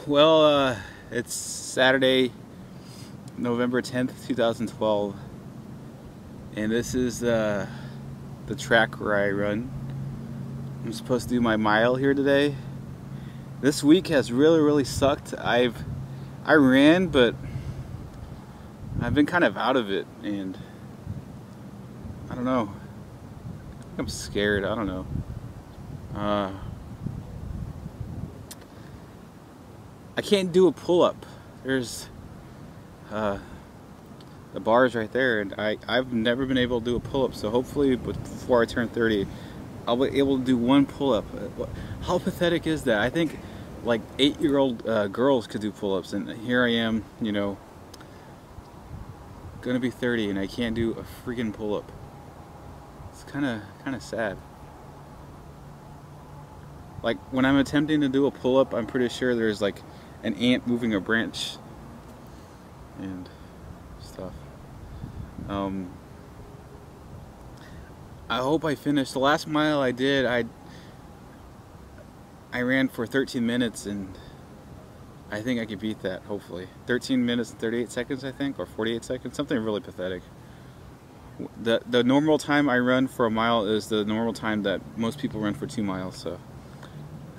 Well, it's Saturday, November 10th, 2012, and this is the track where I run. I'm supposed to do my mile here today. This week has really sucked. I ran, but I've been kind of out of it, and I don't know. I'm scared. I don't know. I can't do a pull-up. There's the bars right there, and I've never been able to do a pull-up. So hopefully, before I turn 30, I'll be able to do one pull-up. How pathetic is that? I think like 8-year-old girls could do pull-ups, and here I am, you know, gonna be 30, and I can't do a freaking pull-up. It's kind of sad. Like when I'm attempting to do a pull-up, I'm pretty sure there's like an ant moving a branch and stuff. I hope I finish. The last mile I did, I ran for 13 minutes, and I think I could beat that, hopefully. 13 minutes and 38 seconds, I think, or 48 seconds, something really pathetic. The normal time I run for a mile is the normal time that most people run for 2 miles, so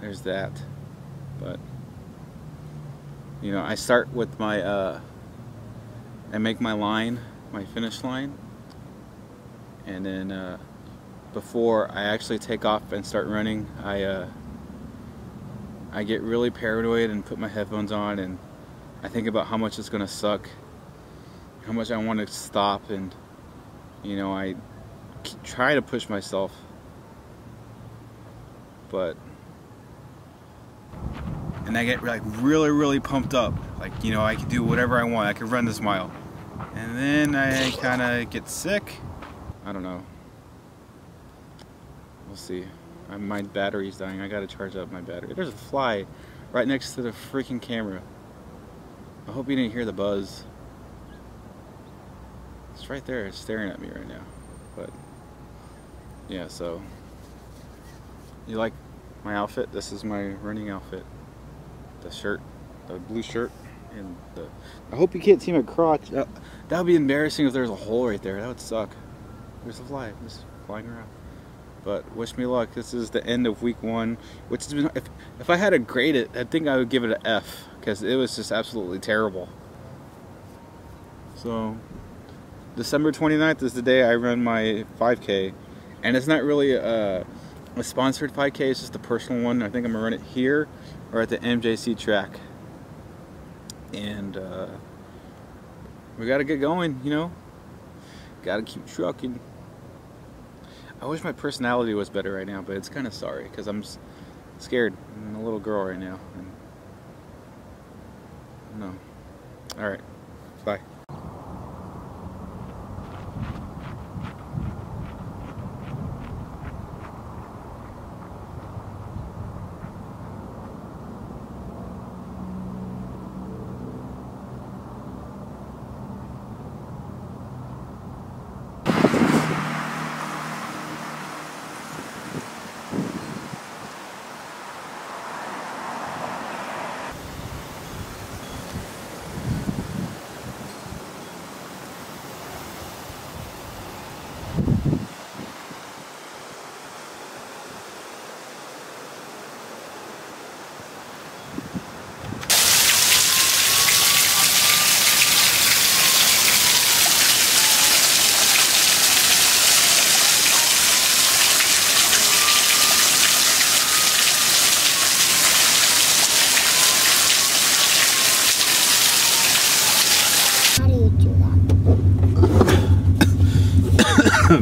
there's that. But you know, I start with my I make my line, my finish line, and then before I actually take off and start running, I get really paranoid and put my headphones on, and I think about how much it's gonna suck, how much I want to stop, and you know, I try to push myself, but and I get like really pumped up, like, you know, I can do whatever I want, I can run this mile, and then I kind of get sick. I don't know, we'll see. My battery's dying. I gotta charge up my battery. There's a fly right next to the freaking camera. I hope you didn't hear the buzz. It's right there, it's staring at me right now. But yeah, so you like my outfit? This is my running outfit. The shirt, the blue shirt, and I hope you can't see my crotch. That would be embarrassing if there's a hole right there. That would suck. There's a fly just flying around. But wish me luck. This is the end of week 1, which has been, if I had to grade it, I think I would give it an F, because it was just absolutely terrible. So December 29th is the day I run my 5K, and it's not really a sponsored 5K, it's just a personal one. I think I'm gonna run it here or at the MJC track, and we gotta get going, you know, gotta keep trucking. I wish my personality was better right now, but it's kind of sorry, because I'm scared. I'm a little girl right now, and no. Alright, bye.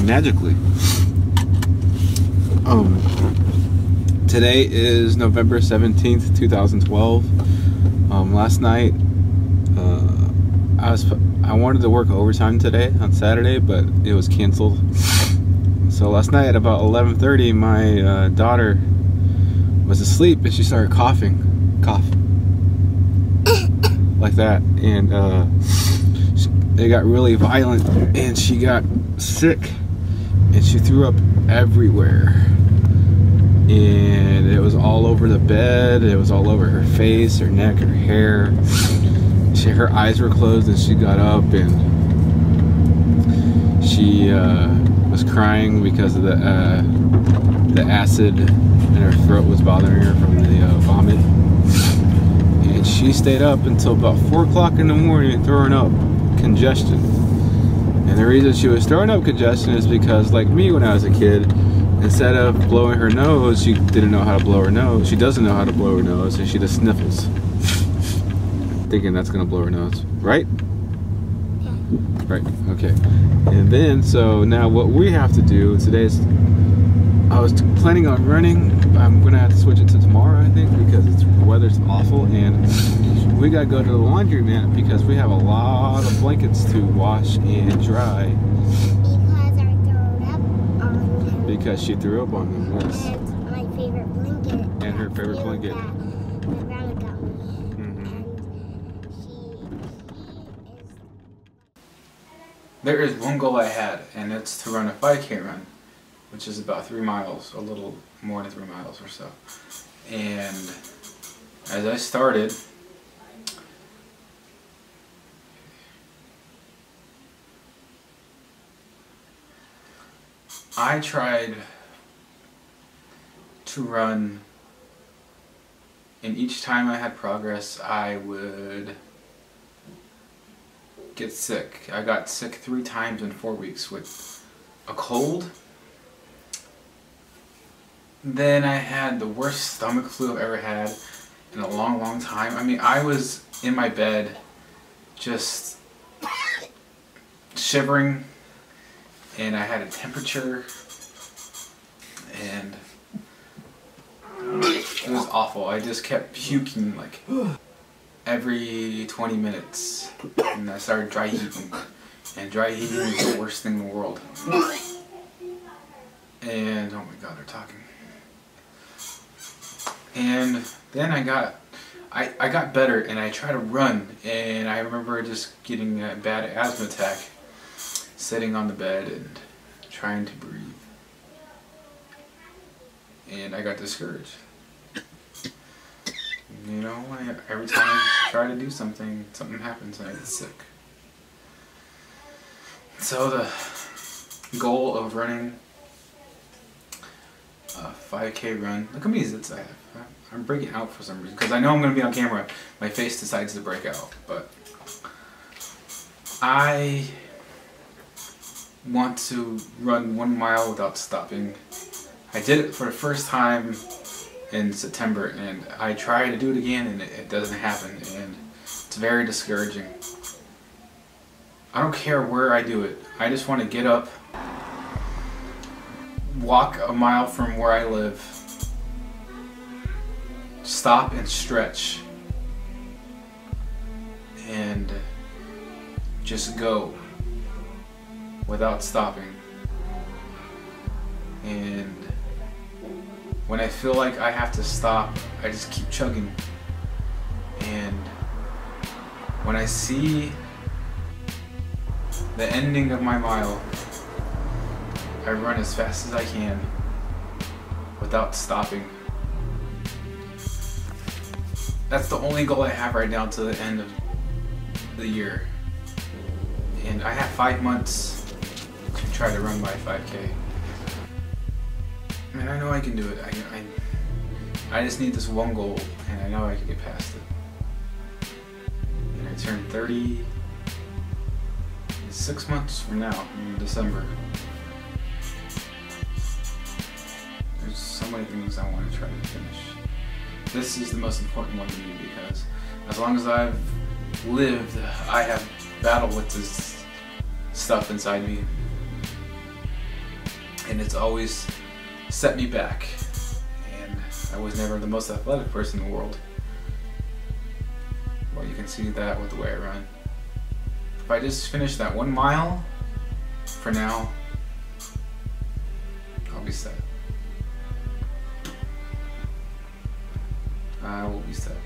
Magically. Today is November 17th, 2012. Last night, I wanted to work overtime today on Saturday, but it was canceled. So last night at about 11:30, my daughter was asleep, and she started coughing, like that, and it got really violent, and she got sick, and she threw up everywhere. and it was all over the bed. It was all over her face, her neck, her hair. Her eyes were closed, and she got up and she was crying because of the acid in her throat was bothering her from the vomit. And she stayed up until about 4 o'clock in the morning throwing up congestion. And the reason she was throwing up congestion is because, like me when I was a kid, instead of blowing her nose, she didn't know how to blow her nose. She doesn't know how to blow her nose, and she just sniffles. Thinking that's gonna blow her nose, right? Right, okay. And then, so now what we have to do today's, I was planning on running. I'm gonna have to switch it to tomorrow, I think, because the weather's awful, and we gotta go to the laundromat because we have a lot of blankets to wash and dry. Because I threw up on them. Because she threw up on them, yes. And my favorite blanket. And her favorite blanket. That Grandma got me. There is one goal I had, and it's to run a 5K run, which is about 3 miles, a little more than 3 miles or so. And as I started, I tried to run, and each time I had progress, I would get sick. I got sick 3 times in 4 weeks with a cold. Then I had the worst stomach flu I've ever had in a long, long time. I mean, I was in my bed just shivering, and I had a temperature, and it was awful. I just kept puking like every 20 minutes, and I started dry heaving, and dry heaving is the worst thing in the world. And oh my god, they're talking. And then I got better, and I tried to run, and I remember just getting a bad asthma attack, sitting on the bed and trying to breathe, and I got discouraged. You know, every time I try to do something, something happens and I get sick. So the goal of running a 5K run, look at me, I'm breaking out for some reason, because I know I'm going to be on camera. My face decides to break out, but I want to run 1 mile without stopping. I did it for the first time in September, and I try to do it again, and it doesn't happen, and it's very discouraging. I don't care where I do it. I just want to get up, walk a mile from where I live, stop and stretch, and just go without stopping. And when I feel like I have to stop, I just keep chugging. And when I see the ending of my mile, I run as fast as I can without stopping. That's the only goal I have right now to the end of the year. And I have 5 months to try to run my 5K. And I know I can do it. I just need this one goal, and I know I can get past it. And I turn 30 in 6 months from now, in December. There's so many things I want to try to finish. This is the most important one to me, because as long as I've lived, I have battled with this stuff inside me. And it's always set me back. And I was never the most athletic person in the world. Well, you can see that with the way I run. If I just finish that 1 mile, for now, I'll be set. I will be set.